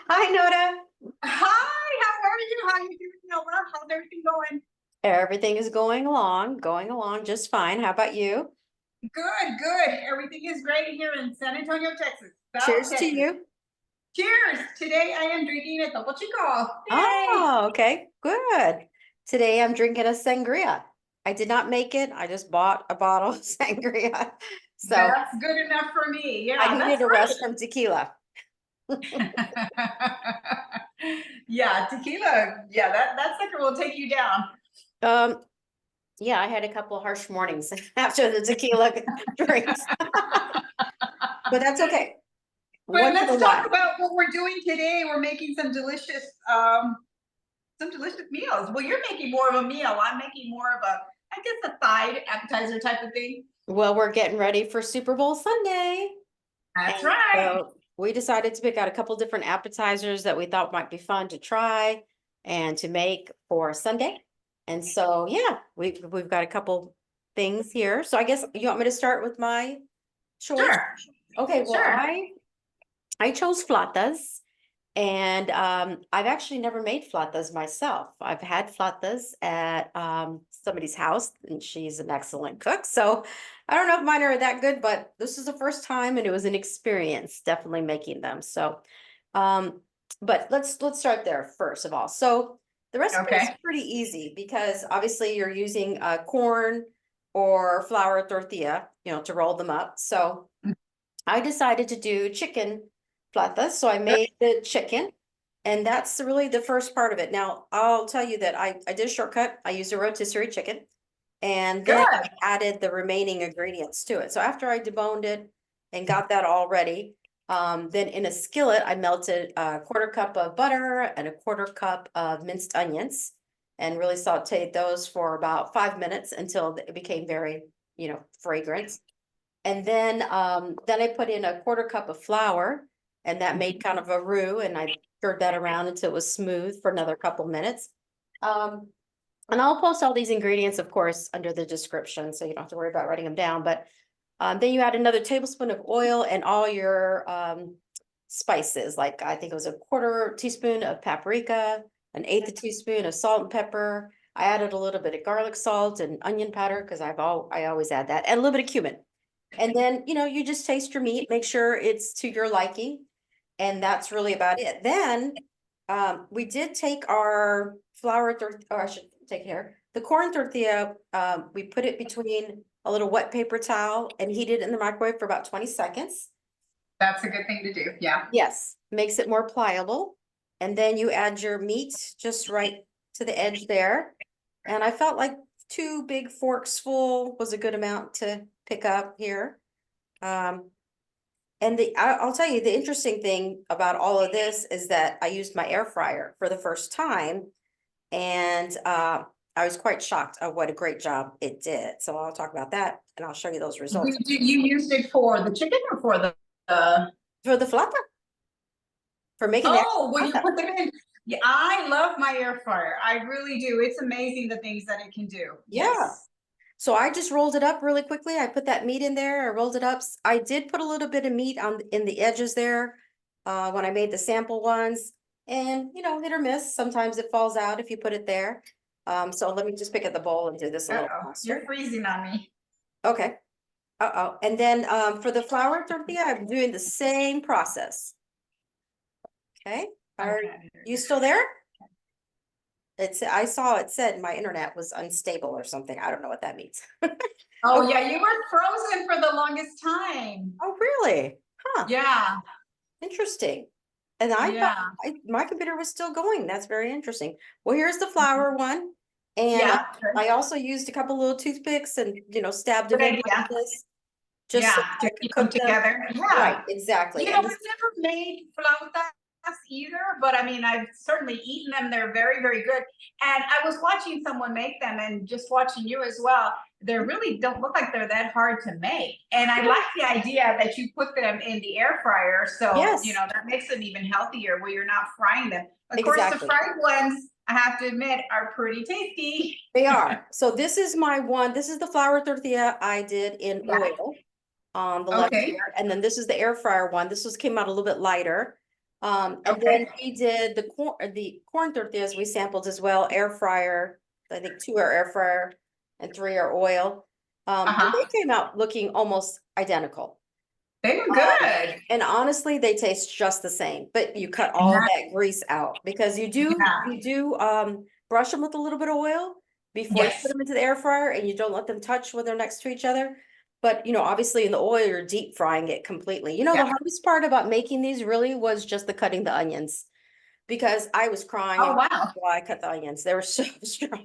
Hi, Noda. Hi, how are you? How you doing, Nora? How's everything going? Everything is going along just fine. How about you? Good, good. Everything is great here in San Antonio, Texas. South Cheers to Texas. you. Cheers! Today I am drinking a double chico. Yay! Oh, okay, good. Today I'm drinking a sangria. I did not make it. I just bought a bottle of sangria. So That's good enough for me. I Yeah, needed that's a rest from tequila. great. Yeah, tequila. Yeah, that sucker will take you down. Um, yeah, I had a couple of harsh mornings after the tequila drinks, but that's okay. But Once in a let's talk while. about what we're doing today. We're making some delicious meals. Well, you're making more of a meal. I'm making more of I guess, a side appetizer type of thing. Well, we're getting ready for Super Bowl Sunday. That's And right. so we decided to pick out a couple different appetizers that we thought might be fun to try and to make for Sunday. And so, yeah, we've got a couple things here. So I guess you want me to start with my choice? Sure. Okay, well, Sure. I chose flautas. And I've actually never made flautas myself. I've had flautas at somebody's house, and she's an excellent cook. So I don't know if mine are that good, but this is the first time, and it was an experience, definitely making them. So, um, but let's start there first of all. So the recipe is Okay. pretty easy because obviously you're using corn or flour tortilla, to roll them up. So I decided to do chicken flautas, so I made the chicken, and that's really the first part of it. Now, I'll tell you that I did a shortcut. I used a rotisserie chicken, and then Good. I added the remaining ingredients to it. So after I deboned it and got that all ready, then in a skillet, I melted a quarter cup of butter and a quarter cup of minced onions, and really sauteed those for about 5 minutes until it became very, fragrant. And then I put in a quarter cup of flour, and that made kind of a roux, and I stirred that around until it was smooth for another couple minutes. Um, and I'll post all these ingredients, of course, under the description, so you don't have to worry about writing them down. But then you add another tablespoon of oil and all your spices. Like I think it was a quarter teaspoon of paprika, an eighth a teaspoon of salt and pepper. I added a little bit of garlic salt and onion powder because I always add that, and a little bit of cumin. And then, you just taste your meat, make sure it's to your liking. And that's really about it. Then we did take our or I should take here, the corn tortilla, we put it between a little wet paper towel and heat it in the microwave for about 20 seconds. That's a good thing to do. Yeah. Yes, makes it more pliable. And then you add your meat just right to the edge there. And I felt like 2 big forks full was a good amount to pick up here. Um, and I'll tell you, the interesting thing about all of this is that I used my air fryer for the first time, and I was quite shocked at what a great job it did. So I'll talk about that, and I'll show you those results. You used it for the chicken or for the For the flauta, for making the actual oh, well, you flauta. put them in. Yeah, I love my air fryer. I really do. It's amazing the things that it can do. Yeah. Yes. So I just rolled it up really quickly. I put that meat in there. I rolled it up. I did put a little bit of meat on in the edges there when I made the sample ones. And hit or miss. Sometimes it falls out if you put it there. So let me just pick up the bowl and do this a little Uh-oh, you're faster. freezing on me. Okay. Uh-oh. And then for the flour tortilla, I'm doing the same process. Okay. Are Okay. you still there? I saw it said my internet was unstable or something. I don't know what that means. Oh, Okay. yeah, you were frozen for the longest time. Oh, really? Huh. Yeah, Interesting. And I thought yeah, my computer was still going. That's very interesting. Well, here's the flour one. And yeah. Good, I also used a couple little toothpicks and, stabbed good them in like idea. this, just so Yeah, I to could keep them cook them. together. Right, Yeah. exactly. You know, And I've this, never made flautas either, but I mean, I've certainly eaten them. They're very, very good. And I was watching someone make them and just watching you as well. They really don't look like they're that hard to make. And I like the idea that you put them in the air fryer. So, yes, that makes them even healthier where you're not frying them. Of course, the exactly. fried ones, I have to admit, are pretty tasty. They are. So this is my one. This is the flour tortilla I did in Yeah. oil on the left Okay. here. And then this is the air fryer one. This came out a little bit lighter. And then we did the corn tortillas we sampled as well, air fryer. I think 2 are air fryer and 3 are oil. And they came out looking almost identical. They were good. And honestly, they taste just the same, but you cut all of that grease out because you do brush them with a little bit of oil before you put them into the air fryer, and you don't let them touch when they're next to each other. But obviously in the oil, you're deep frying it completely. The hardest part about making these really was just the cutting the onions, because I was crying while I cut the onions. They were so strong.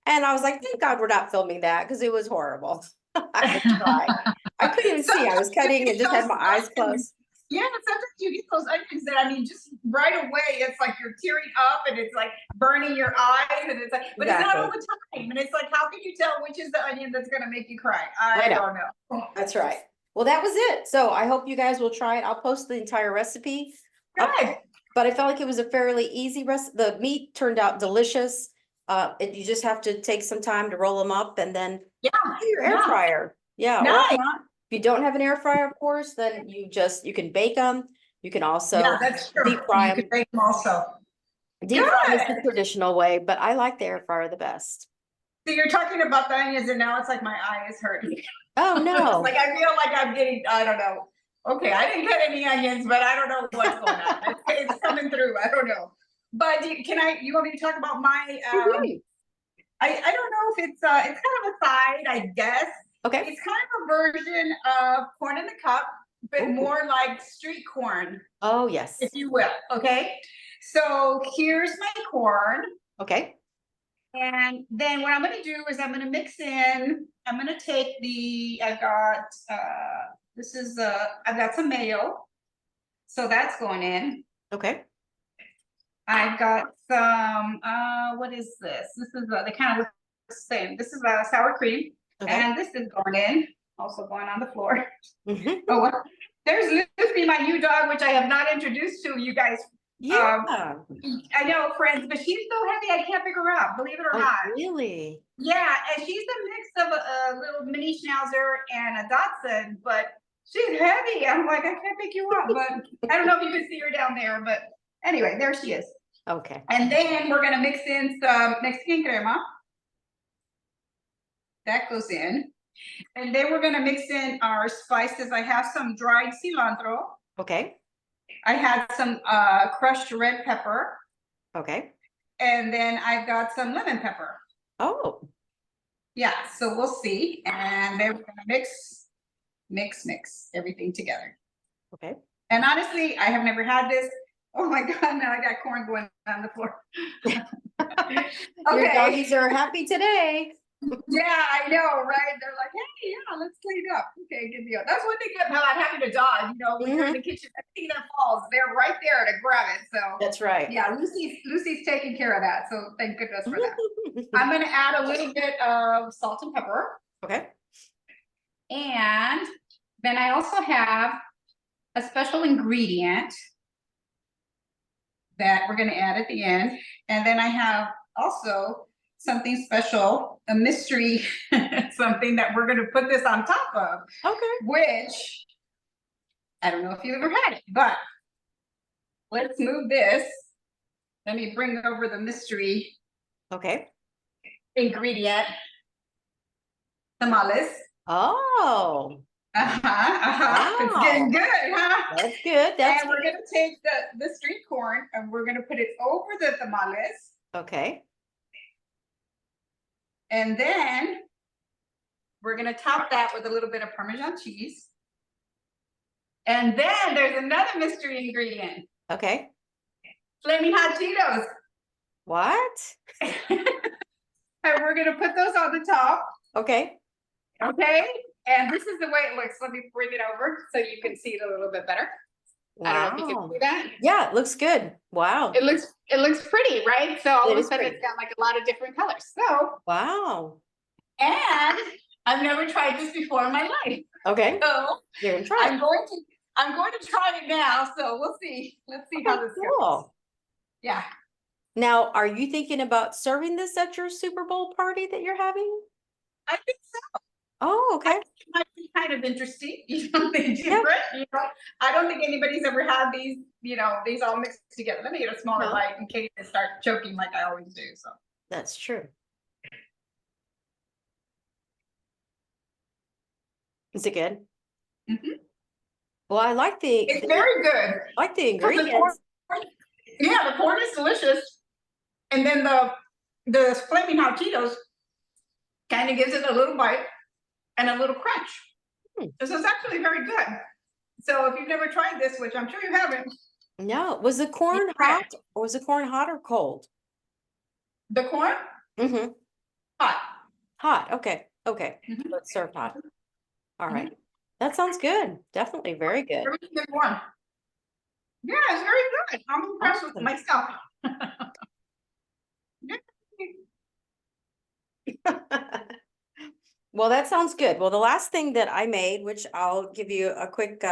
And I was like, thank God we're not filming that, because it was horrible. I was crying. I couldn't even see. I was cutting and just had my eyes closed. Yeah, sometimes you get those onions that, just right away, it's like you're tearing up and it's like burning your eyes, and it's like, but it's not all the time. And it's like, how can you tell which is the onion that's going to make you cry? I don't know. That's right. Well, that was it. So I hope you guys will try it. I'll post the entire recipe. Good. But I felt like it was a fairly easy recipe. The meat turned out delicious. You just have to take some time to roll them up, and then your air fryer. Yeah. Nice. Or not, if you don't have an air fryer, of course, then you can bake them. You can also deep fry them. You can bake them also. Deep fry is the traditional way, but I like the air fryer the best. So you're talking about the onions, and now it's like my eye is hurting. Oh no! Like I feel like I'm getting, I don't know. Okay, I didn't cut any onions, but I don't know what's going on. It's coming through. I don't know. But you want me to talk about my? I don't know if it's kind of a side, I guess. Okay. It's kind of a version of corn in the cup, but more like street corn. Oh, yes. If you will. Okay. So here's my corn. Okay. And then what I'm going to do is I'm going to mix in, I'm going to take I've got some mayo. So that's going in. Okay. I've got some, what is this? This is, they kind of look the same. This is sour cream. Okay. And this is going in, also going on the floor. Oh, well, there's Lucy, my new dog, which I have not introduced to you guys. Yeah. I know, friends, but she's so heavy I can't pick her up, believe it or not. Really? Yeah, and she's a mix of a little mini schnauzer and a Dachshund, but she's heavy. I'm like, I can't pick you up, but I don't know if you can see her down there, but anyway, there she is. Okay. And then we're gonna mix in some Mexican crema. That goes in. And then we're gonna mix in our spices. I have some dried cilantro. Okay. I had some crushed red pepper. Okay. And then I've got some lemon pepper. Oh. Yeah, so we'll see. And then we're gonna mix everything together. Okay. And honestly, I have never had this. Oh my God, now I got corn going on the floor. Okay. Your doggies are happy today. Yeah, I know, right? They're like, hey, yeah, let's clean up. Okay, good deal. That's one thing about having a dog, when you're in the kitchen, everything that falls, they're right there to grab it. So that's right. Yeah, Lucy's taking care of that. So thank goodness for that. I'm gonna add a little bit of salt and pepper. Okay. And then I also have a special ingredient that we're gonna add at the end. And then I have also something special, a mystery, something that we're going to put this on top of. Okay. Which, I don't know if you've ever had it, but let's move this. Let me bring over the mystery. Okay. Ingredient. Tamales. Oh. Wow. It's getting good, huh? That's good. And we're going to take the street corn and we're going to put it over the tamales. Okay. And then we're going to top that with a little bit of Parmesan cheese. And then there's another mystery ingredient. Okay. Flaming hot Cheetos. What? And we're going to put those on the top. Okay. Okay. And this is the way it looks. Let me bring it over so you can see it a little bit better. Wow. I don't know if you can see that. Yeah, it looks good. Wow. It looks pretty, right? So all of a sudden it's got like a lot of different colors. So wow. And I've never tried this before in my life. Okay. So you're gonna try it. I'm going to try it now. So we'll see. Let's see how this goes. Yeah. Now, are you thinking about serving this at your Super Bowl party that you're having? I think so. Oh, okay. It might be kind of interesting, they're different, I don't think anybody's ever had these, these all mixed together. Let me get a smaller No, bite in case I start choking like I always do, so. that's true. Is it good? Mhm. Well, I like It's very good. like the Because the corn, ingredients. yeah, the corn is delicious. And then the flaming hot Cheetos kind of gives it a little bite and a little crunch. Hmm. So it's actually very good. So if you've never tried this, which I'm sure you haven't, No, was the corn try hot or was the corn hot or cold? the corn, Mm-hmm. hot. Hot. Okay. Okay. Mhm. So it's served hot. All Mhm. right. That sounds good. Definitely very good. Very good corn. Yeah, it's very good. I'm impressed with Awesome. myself. Well, that sounds good. Well, the last thing that I made, which I'll give you a quick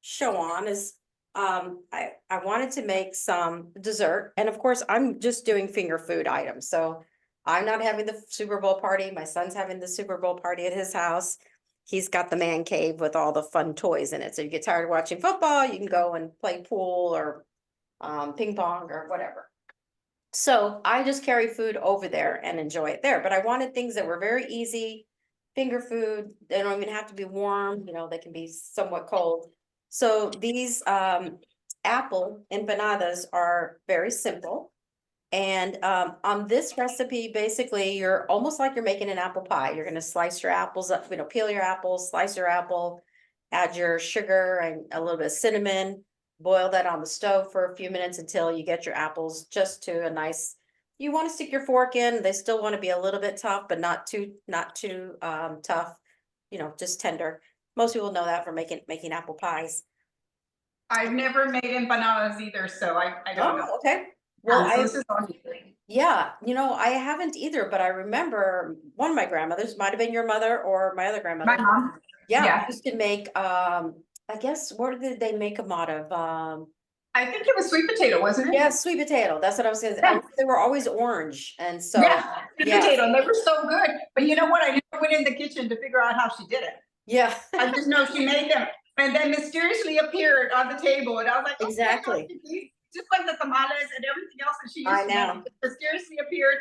show on, is I wanted to make some dessert. And of course, I'm just doing finger food items. So I'm not having the Super Bowl party. My son's having the Super Bowl party at his house. He's got the man cave with all the fun toys in it. So you get tired of watching football, you can go and play pool or ping pong or whatever. So I just carry food over there and enjoy it there, but I wanted things that were very easy, finger food. They don't even have to be warm, they can be somewhat cold. So these apple empanadas are very simple. And on this recipe, basically, you're almost like you're making an apple pie. You're going to slice your apples up, peel your apples, slice your apple, add your sugar and a little bit of cinnamon, boil that on the stove for a few minutes until you get your apples just to a nice, you want to stick your fork in. They still want to be a little bit tough, but not too tough, just tender. Most people know that from making apple pies. I've never made empanadas either, so I don't know. Oh, okay. Well, So this is all new. yeah, I haven't either, but I remember one of my grandmothers, might have been your mother or my other My grandmother. mom. Yeah, Yeah. used to make, I guess, what did they make them out of? I think it was sweet potato, wasn't it? Yeah, sweet potato. That's what I was gonna say. Yeah. They were always orange. And so, Yeah, sweet yeah, potato. They were so good. But you know what? I never went in the kitchen to figure out how she did it. yeah, I just know she made them and then mysteriously appeared on the table. And I was like, oh, exactly. just like the tamales and everything else that she I used to make, know. it mysteriously appeared.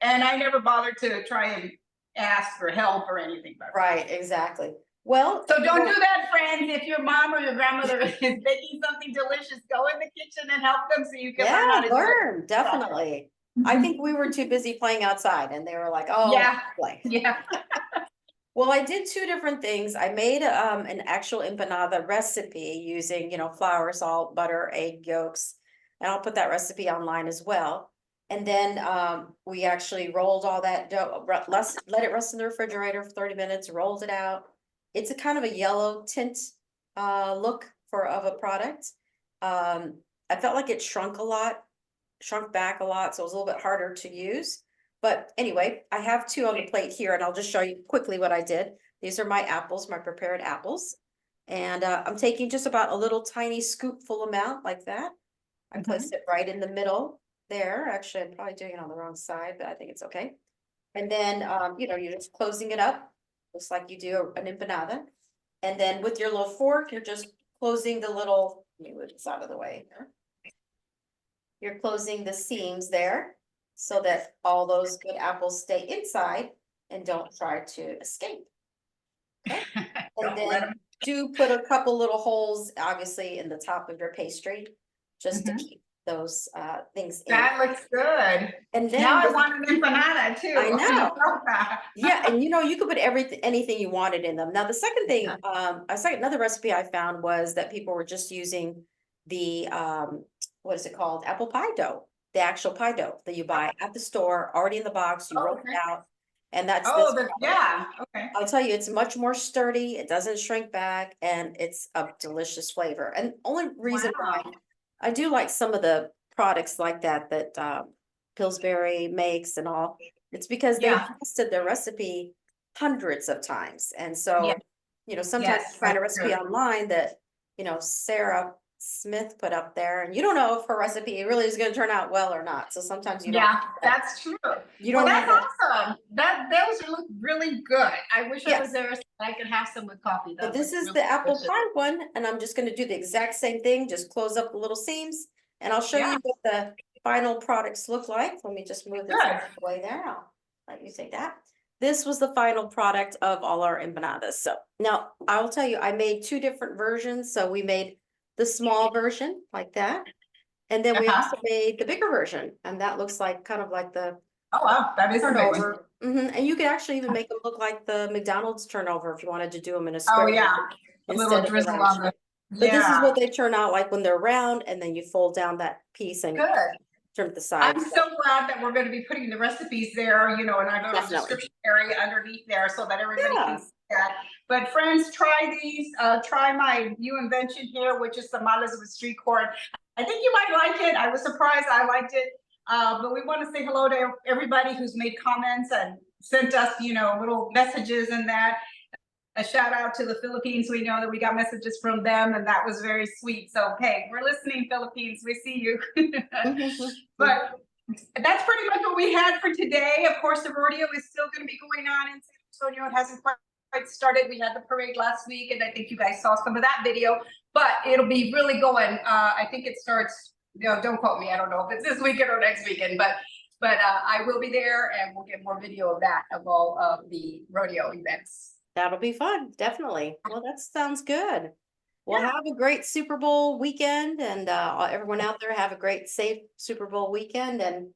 And I never bothered to try and ask for help or anything. Right, exactly. Well, So don't do that, friends. If your mom or your grandmother is baking something delicious, go in the kitchen and help them so you can learn how yeah, to do it. learn, definitely. I think we were too busy playing outside and they were like, oh, Yeah. play. Yeah. Well, I did two different things. I made an actual empanada recipe using, flour, salt, butter, egg yolks. And I'll put that recipe online as well. And then we actually rolled all that dough, let it rest in the refrigerator for 30 minutes, rolled it out. It's a kind of a yellow tint look of a product. I felt like it shrunk back a lot, so it was a little bit harder to use. But anyway, I have two on the plate here and I'll just show you quickly what I did. These are my apples, my prepared apples. And I'm taking just about a little tiny scoopful amount like that. I placed it right in the middle there. Actually, I'm probably doing it on the wrong side, but I think it's okay. And then, you're just closing it up, just like you do an empanada. And then with your little fork, you're just closing the little, let me move this out of the way here. You're closing the seams there so that all those good apples stay inside and don't try to escape. Okay. And then do put a couple little holes, obviously, in the top of your pastry, just to keep those things in. That looks good. And then now I want an empanada too. I know. Yeah, and you could put anything you wanted in them. Now, the second thing, another recipe I found was that people were just using the what is it called? Apple pie dough, the actual pie dough that you buy at the store, already in the box, you roll it out. And that's yeah. Okay. I'll tell you, it's much more sturdy, it doesn't shrink back, and it's a delicious flavor. And only reason why I do like some of the products like that Pillsbury makes and all, it's because they tested their recipe hundreds of times. And so, sometimes you find a recipe online that, Sarah Smith put up there, and you don't know if her recipe really is going to turn out well or not. So sometimes you don't. Yeah, that's true. You Well, don't that's have to. awesome. Those look really good. I wish I Yes. was there so I could have some with coffee. But That this looks is really the apple delicious. pie one, and I'm just going to do the exact same thing. Just close up the little seams, and I'll show Yeah. you what the final products look like. Let me just move this Good. out of the way there. I'll let you take that. This was the final product of all our empanadas. So now I will tell you, I made two different versions. So we made the small version like that. And then we also made the bigger version, and that looks like kind of like the Oh, wow, that is a big one. turnover. And you could actually even make them look like the McDonald's turnover if you wanted to do them in a Oh, square yeah, a little instead of a drizzle round on the, shape. But this is yeah, what they turn out like when they're round, and then you fold down that piece and good. turn the I'm sides. so glad that we're going to be putting the recipes there, in our little Definitely. description area underneath there so that everybody Yeah. can see that. But friends, try these. Try my new invention here, which is tamales with street corn. I think you might like it. I was surprised. I liked it. But we want to say hello to everybody who's made comments and sent us, little messages and that. A shout out to the Philippines. We know that we got messages from them, and that was very sweet. So, hey, we're listening, Philippines. We see you. But that's pretty much what we had for today. Of course, the rodeo is still going to be going on in San Antonio. It hasn't quite started. We had the parade last week, and I think you guys saw some of that video. But it'll be really going. I think it starts. Don't quote me. I don't know if it's this weekend or next weekend, but I will be there, and we'll get more video of that, of all of the rodeo events. That'll be fun, definitely. Well, that sounds good. Well, Yeah. have a great Super Bowl weekend, and everyone out there have a great, safe Super Bowl weekend, and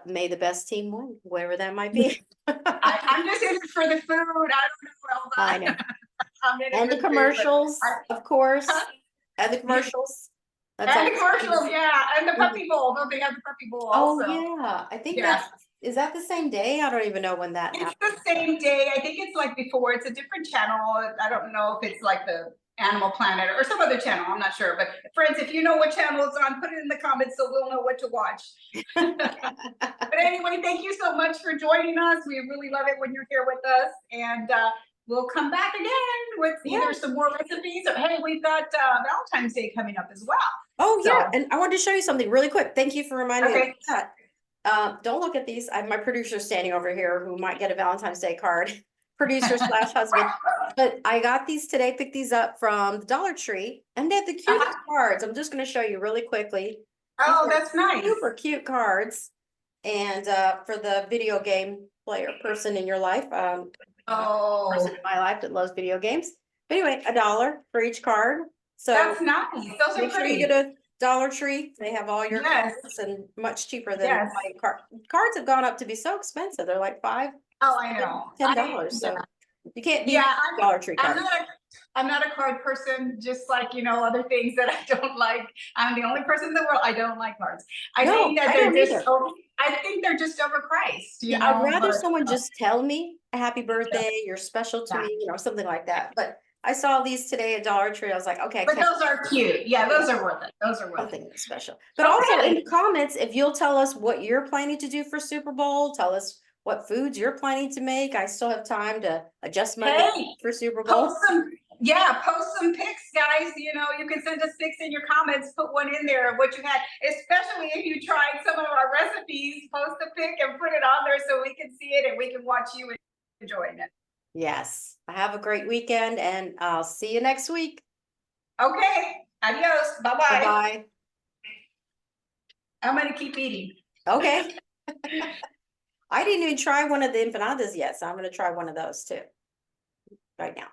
may the best team win, wherever that might be. I'm just in it for the food. I don't know. I know. I'm in it And for the food, commercials, but of course, Huh? and the commercials. That's and the always commercials, fun. yeah, and the puppy bowl. Don't they have the puppy bowl Oh, also? yeah, I think Yeah. is that the same day? I don't even know when that It's happened. the same day. I think it's like before. It's a different channel. I don't know if it's like the Animal Planet or some other channel. I'm not sure. But friends, if you know what channel it's on, put it in the comments so we'll know what to watch. But anyway, thank you so much for joining us. We really love it when you're here with us. And we'll come back again with either some more recipes or, hey, we've got Valentine's Day coming up as well. Oh, So, yeah. And I wanted to show you something really quick. Thank you for reminding me okay. of that. Don't look at these. I have my producer standing over here who might get a Valentine's Day card. Producer slash husband. But I got these today, picked these up from the Dollar Tree, and they have the cutest cards. I'm just going to show you really quickly. Oh, that's nice. Super cute cards. And for the video game player person in your life, person in my life that loves video games. But anyway, $1 for each card. So that's nice. Those are make sure pretty. you get a Dollar Tree. They have all your cards and much cheaper than buying cards have gone up to be so expensive. They're like $5. Oh, I know. $10. So you can't beat I'm Dollar Tree cards. I'm not a card person, just like, other things that I don't like. I'm the only person in the world I don't like cards. I think that they're just overpriced. Yeah, I'd rather someone just tell me a happy birthday, you're special to me, something like that. But I saw these today at Dollar Tree. I was like, okay. But those are cute. Yeah, those are worth it. Those are worth something special. But also in the comments, if you'll tell us what you're planning to do for Super Bowl, tell us what foods you're planning to make. I still have time to adjust my menu for Super Bowl. Post some pics, guys. You can send us pics in your comments, put one in there of what you had, especially if you tried some of our recipes. Post a pic and put it on there so we can see it and we can watch you enjoying it. Yes. Have a great weekend, and I'll see you next week. Okay. Adios. Bye-bye. Bye-bye. I'm going to keep eating. Okay. I didn't even try one of the empanadas yet, so I'm going to try one of those too right now.